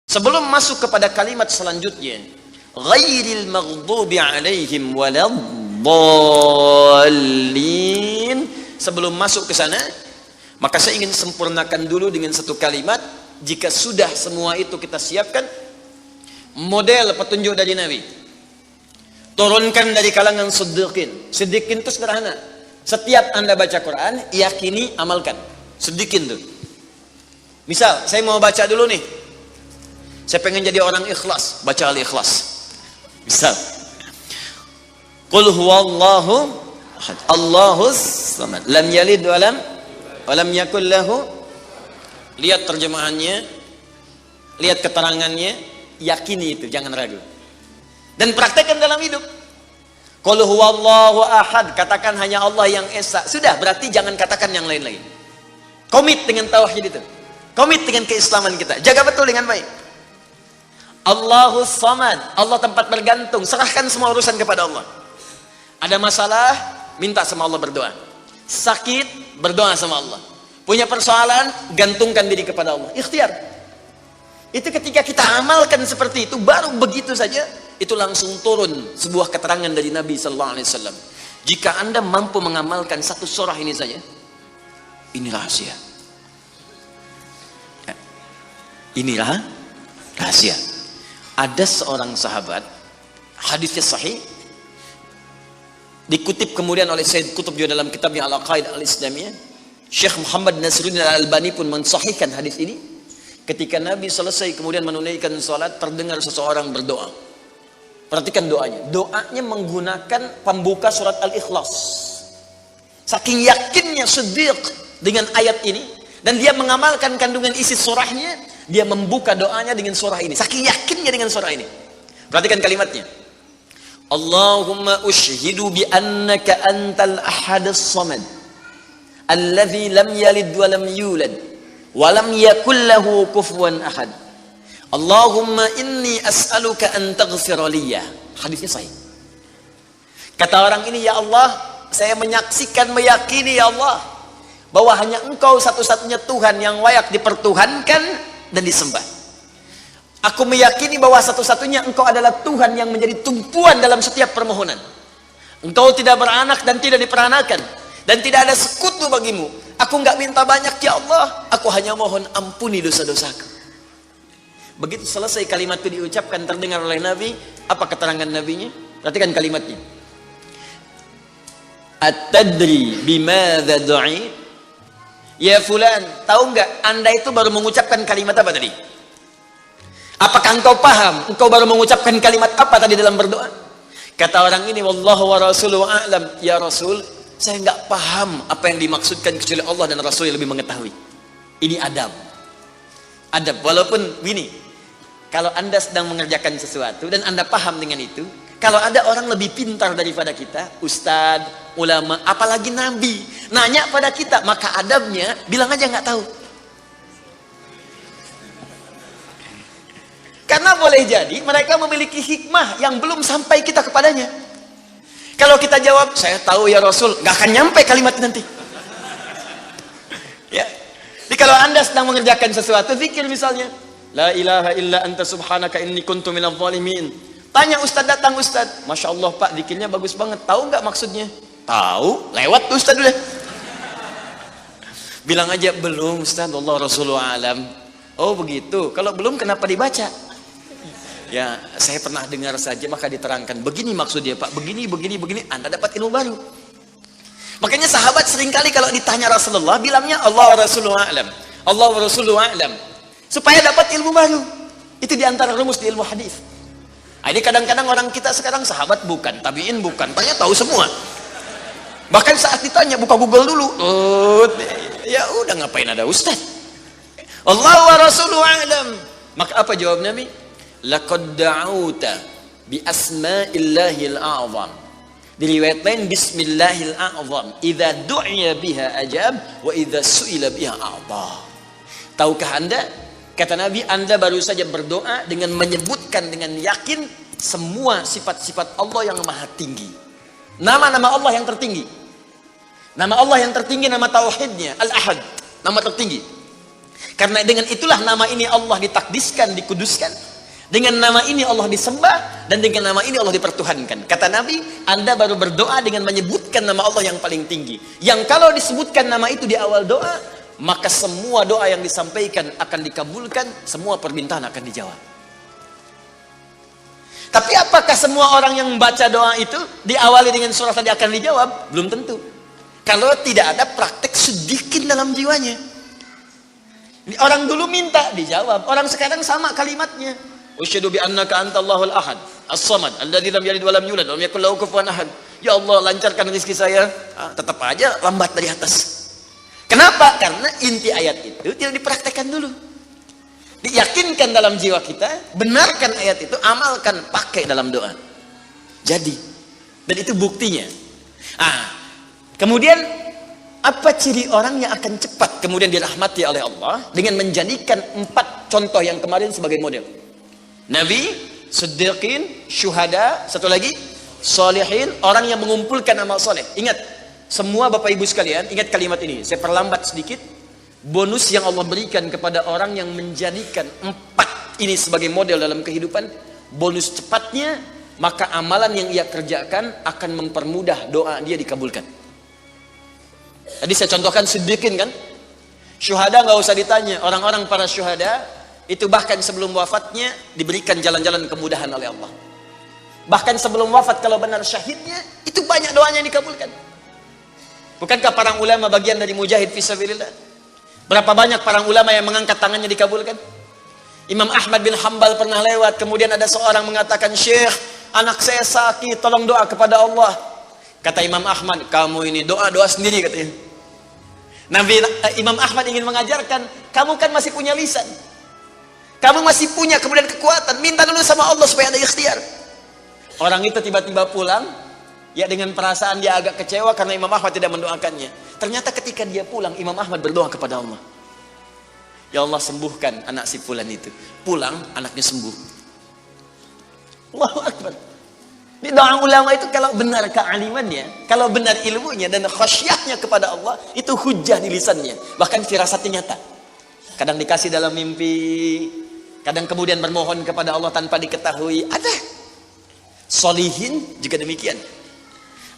Sebelum masuk kepada kalimat selanjutnya, ghairil maghdubi alaihim waladdallin. Sebelum masuk ke sana, maka saya ingin sempurnakan dulu dengan satu kalimat. Jika sudah semua itu kita siapkan, model petunjuk dari Nabi, turunkan dari kalangan siddiqin. Siddiqin itu sederhana. Setiap Anda baca Quran, yakini, amalkan. Siddiqin tuh. Misal, saya mau baca dulu nih. Saya pengen jadi orang ikhlas, baca Al-Ikhlas. Misal, Qul huwallahu ahad, Allahus samad, lam yalid wa lam yakul lahu. Lihat terjemahannya, lihat keterangannya, yakini itu, jangan ragu. Dan praktekkan dalam hidup. Qul huwallahu ahad, katakan hanya Allah yang esa. Sudah, berarti jangan katakan yang lain lagi. Komit dengan tauhid itu. Komit dengan keislaman kita. Jaga betul dengan baik. Allahus samad, Allah tempat bergantung. Serahkan semua urusan kepada Allah. Ada masalah, minta sama Allah, berdoa. Sakit, berdoa sama Allah. Punya persoalan, gantungkan diri kepada Allah. Ikhtiar. Itu ketika kita amalkan seperti itu, baru begitu saja, itu langsung turun sebuah keterangan dari Nabi Sallallahu Alaihi Wasallam. Jika Anda mampu mengamalkan satu surah ini saja, ini rahasia. Inilah rahasia. Ada seorang sahabat, hadisnya sahih, dikutip kemudian oleh Sayyid Qutb juga dalam kitabnya Al-Aqaidah Al-Islamiyah. Syekh Muhammad Nasruddin Al-Albani pun mensahihkan hadis ini. Ketika Nabi selesai kemudian menunaikan salat, terdengar seseorang berdoa. Perhatikan doanya. Doanya menggunakan pembuka surat Al-Ikhlas. Saking yakinnya Siddiq dengan ayat ini, dan dia mengamalkan kandungan isi surahnya, dia membuka doanya dengan surah ini. Saking yakinnya dengan surah ini. Perhatikan kalimatnya. Allahumma ushhidu bi annaka antal ahadas samad, alladhi lam yalid wa lam yulad wa lam yakul lahu kufuwan ahad. Allahumma inni as'aluka an taghfira liyya. Hadisnya sahih. Kata orang ini, ya Allah, saya menyaksikan, meyakini ya Allah, bahwa hanya Engkau satu-satunya Tuhan yang layak dipertuhankan dan disembah. Aku meyakini bahwa satu-satunya Engkau adalah Tuhan yang menjadi tumpuan dalam setiap permohonan. Engkau tidak beranak dan tidak diperanakan, dan tidak ada sekutu bagimu. Aku enggak minta banyak ya Allah, aku hanya mohon ampuni dosa-dosaku. Begitu selesai kalimat itu diucapkan, terdengar oleh Nabi. Apa keterangan Nabinya? Perhatikan kalimatnya. At-tadri bimadza du'i? Ya fulan, tahu enggak Anda itu baru mengucapkan kalimat apa tadi? Apakah engkau paham? Engkau baru mengucapkan kalimat apa tadi dalam berdoa? Kata orang ini, wallahu wa rasuluhu a'lam. Ya Rasul, saya enggak paham apa yang dimaksudkan kecuali Allah dan Rasul yang lebih mengetahui. Ini adab. Adab, walaupun gini, kalau Anda sedang mengerjakan sesuatu dan Anda paham dengan itu, kalau ada orang lebih pintar daripada kita, ustadz, ulama, apalagi nabi, nanya pada kita, maka adabnya bilang aja nggak tahu. Karena boleh jadi mereka memiliki hikmah yang belum sampai kita kepadanya. Kalau kita jawab, saya tahu ya Rasul, nggak akan nyampe kalimat nanti. Ya. Jadi kalau Anda sedang mengerjakan sesuatu, zikir misalnya, la ilaha illa anta subhanaka inni kuntu minadh dhalimin. Tanya ustaz, datang ustaz, masya Allah pak, zikirnya bagus banget, tahu nggak maksudnya? Tahu, lewat tuh ustaz udah. Bilang aja, belum ustaz, Allah Rasulullah alam. Oh begitu, kalau belum kenapa dibaca? Ya saya pernah dengar saja, maka diterangkan, begini maksudnya pak, begini, Anda dapat ilmu baru. Makanya sahabat seringkali kalau ditanya Rasulullah, bilangnya Allah Rasulullah alam, Allah Rasulullah alam, supaya dapat ilmu baru. Itu diantara rumus di ilmu hadis. Ini kadang-kadang orang kita sekarang sahabat bukan, tabiin bukan, tanya tahu semua. Bahkan saat ditanya buka Google dulu. Ya udah, ngapain ada ustaz? Allah wa rasuluhu a'lam. Maka apa jawab Nabi? Laqad da'uta bi asma'illahil a'zam. Diriwayat lain bismillahil a'zam. Idza du'iya biha ajab wa idza su'ila biha a'ta. Tahukah Anda? Kata Nabi, Anda baru saja berdoa dengan menyebutkan dengan yakin semua sifat-sifat Allah yang maha tinggi. Nama-nama Allah yang tertinggi. Nama Allah yang tertinggi, nama tauhidnya, Al-Ahad. Nama tertinggi. Karena dengan itulah nama ini Allah ditakdiskan, dikuduskan. Dengan nama ini Allah disembah, dan dengan nama ini Allah dipertuhankan. Kata Nabi, Anda baru berdoa dengan menyebutkan nama Allah yang paling tinggi. Yang kalau disebutkan nama itu di awal doa, maka semua doa yang disampaikan akan dikabulkan, semua permintaan akan dijawab. Tapi apakah semua orang yang membaca doa itu diawali dengan surah tadi akan dijawab? Belum tentu. Kalau tidak ada praktek sedikit dalam jiwanya. Orang dulu minta dijawab, orang sekarang sama kalimatnya. Usyhadu bi annaka antallahul ahad, as-samad, alladzi lam yalid wa lam yulad wa lam yakul lahu kufuwan ahad. Ya Allah, lancarkan rezeki saya. Tetap aja lambat dari atas. Kenapa? Karena inti ayat itu tidak dipraktekkan dulu. Diyakinkan dalam jiwa kita, benarkan ayat itu, amalkan, pakai dalam doa. Jadi, dan itu buktinya. Kemudian apa ciri orang yang akan cepat kemudian dirahmati oleh Allah? Dengan menjadikan 4 contoh yang kemarin sebagai model. Nabi, Siddiqin, Syuhada, satu lagi Salihin, orang yang mengumpulkan amal soleh. Ingat, semua Bapak Ibu sekalian, ingat kalimat ini. Saya perlambat sedikit. Bonus yang Allah berikan kepada orang yang menjadikan 4 ini sebagai model dalam kehidupan, bonus cepatnya, maka amalan yang ia kerjakan akan mempermudah doa dia dikabulkan. Tadi saya contohkan Siddiqin kan, Syuhada nggak usah ditanya. Orang-orang para syuhada itu bahkan sebelum wafatnya diberikan jalan-jalan kemudahan oleh Allah. Bahkan sebelum wafat kalau benar syahidnya, itu banyak doanya yang dikabulkan. Bukankah para ulama bagian dari mujahid fisabilillah? Berapa banyak para ulama yang mengangkat tangannya dikabulkan? Imam Ahmad bin Hanbal pernah lewat, kemudian ada seorang mengatakan, Syekh, anak saya sakit, tolong doa kepada Allah. Kata Imam Ahmad, kamu ini doa-doa sendiri katanya. Imam Ahmad ingin mengajarkan, kamu kan masih punya lisan, kamu masih punya kemudian kekuatan, minta dulu sama Allah supaya ada ikhtiar. Orang itu tiba-tiba pulang, ya dengan perasaan dia agak kecewa karena Imam Ahmad tidak mendoakannya. Ternyata ketika dia pulang, Imam Ahmad berdoa kepada Allah, ya Allah, sembuhkan anak si fulan itu. Pulang, anaknya sembuh. Allahu Akbar. Di doa ulama itu kalau benar kealimannya, kalau benar ilmunya dan khasyahnya kepada Allah, itu hujah di lisannya, bahkan firasatnya nyata. Kadang dikasih dalam mimpi, kadang kemudian bermohon kepada Allah tanpa diketahui. Ada solihin juga demikian.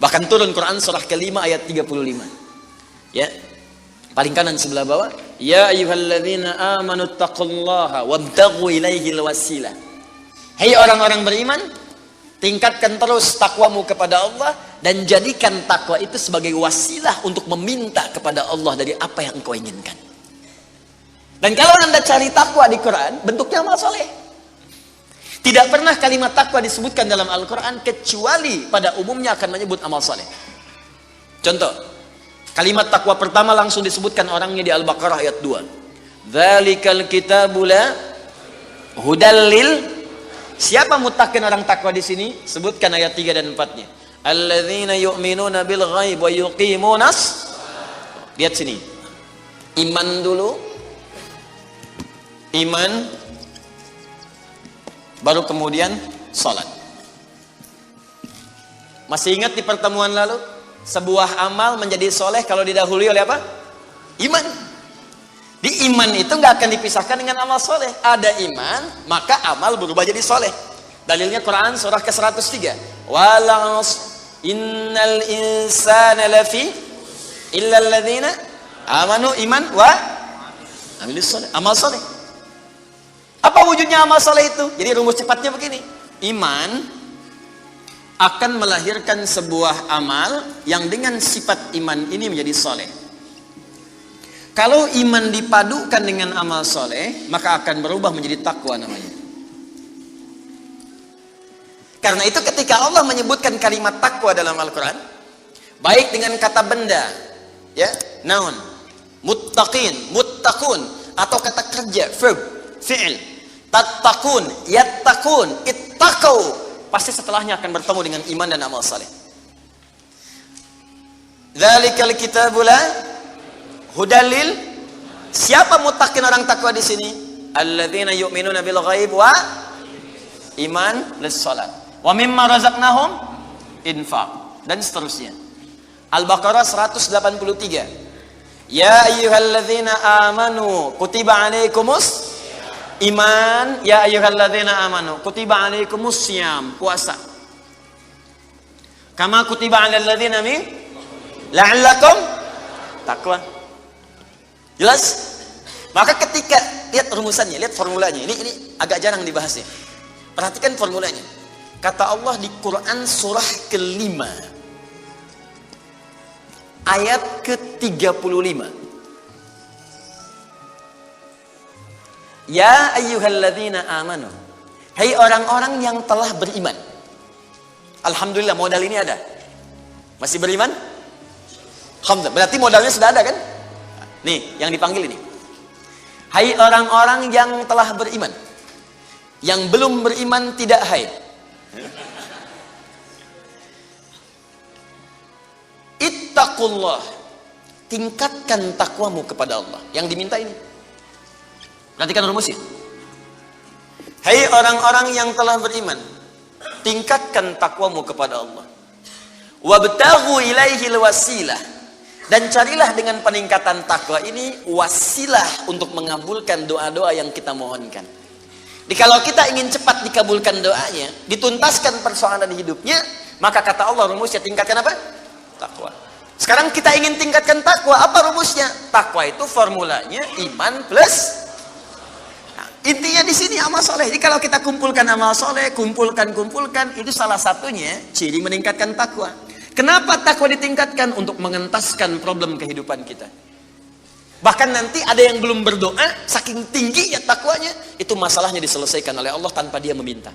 Bahkan turun Quran surah ke-5 ayat 35. Ya, paling kanan sebelah bawah, ya ayyuhalladzina amanu taqullaha wabtaghu ilaihil wasilah. Hai orang-orang beriman, tingkatkan terus takwamu kepada Allah dan jadikan takwa itu sebagai wasilah untuk meminta kepada Allah dari apa yang engkau inginkan. Dan kalau Anda cari takwa di Quran, bentuknya amal soleh. Tidak pernah kalimat takwa disebutkan dalam Al-Quran kecuali pada umumnya akan menyebut amal soleh. Contoh, kalimat takwa pertama langsung disebutkan orangnya di Al-Baqarah ayat 2. Dzalikal kitabu la hudal lil. Siapa mutakin orang takwa di sini? Sebutkan ayat 3 dan 4-nya. Alladzina yu'minuna bil ghaib wa yuqimunas. Lihat sini. Iman dulu. Iman baru kemudian salat. Masih ingat di pertemuan lalu, sebuah amal menjadi soleh kalau didahului oleh apa? Iman. Di iman itu nggak akan dipisahkan dengan amal soleh. Ada iman, maka amal berubah jadi soleh. Dalilnya Quran surah ke-103. Walas innal insana lafi illa alladzina amanu iman wa amilus soleh. Amal soleh. Apa wujudnya amal soleh itu? Jadi rumus cepatnya begini. Iman akan melahirkan sebuah amal yang dengan sifat iman ini menjadi soleh. Kalau iman dipadukan dengan amal soleh, maka akan berubah menjadi takwa namanya. Karena itu ketika Allah menyebutkan kalimat takwa dalam Al-Quran, baik dengan kata benda, ya, noun, muttaqin, muttaqun, atau kata kerja, verb, fi'il, tattaqun, yattaqun, ittaqau, pasti setelahnya akan bertemu dengan iman dan amal soleh. Dzalikal kitabu la hudalil. Siapa mutakin orang takwa di sini? Alladzina yu'minuna bil ghaib wa iman lis salat. Wa mimma razaqnahum infaq, dan seterusnya. Al-Baqarah 183. Ya ayyuhalladzina amanu kutiba alaikumus iman. Ya ayyuhalladzina amanu kutiba alaikumus syiyam, puasa. Kama kutiba alal ladzina min la'allakum taqwa. Jelas? Maka ketika lihat rumusannya, lihat formulanya. Ini agak jarang dibahasnya. Perhatikan formulanya. Kata Allah di Quran surah ke-5 ayat ke-35. Ya ayyuhalladzina amanu. Hai orang-orang yang telah beriman. Alhamdulillah modal ini ada. Masih beriman? Alhamdulillah. Berarti modalnya sudah ada kan? Nih, yang dipanggil ini. Hai orang-orang yang telah beriman. Yang belum beriman tidak haid. Ittaqullah. Tingkatkan takwamu kepada Allah. Yang diminta ini. Perhatikan rumusnya. Hai orang-orang yang telah beriman, tingkatkan takwamu kepada Allah. Wabtaghu ilaihil wasilah. Dan carilah dengan peningkatan takwa ini wasilah untuk mengabulkan doa-doa yang kita mohonkan. Jadi kalau kita ingin cepat dikabulkan doanya, dituntaskan persoalan hidupnya, maka kata Allah rumusnya tingkatkan apa? Takwa. Sekarang kita ingin tingkatkan takwa, apa rumusnya? Takwa itu formulanya iman plus. Nah, intinya di sini amal soleh. Jadi kalau kita kumpulkan amal soleh, kumpulkan, itu salah satunya ciri meningkatkan takwa. Kenapa takwa ditingkatkan? Untuk mengentaskan problem kehidupan kita. Bahkan nanti ada yang belum berdoa, saking tingginya takwanya, itu masalahnya diselesaikan oleh Allah tanpa dia meminta.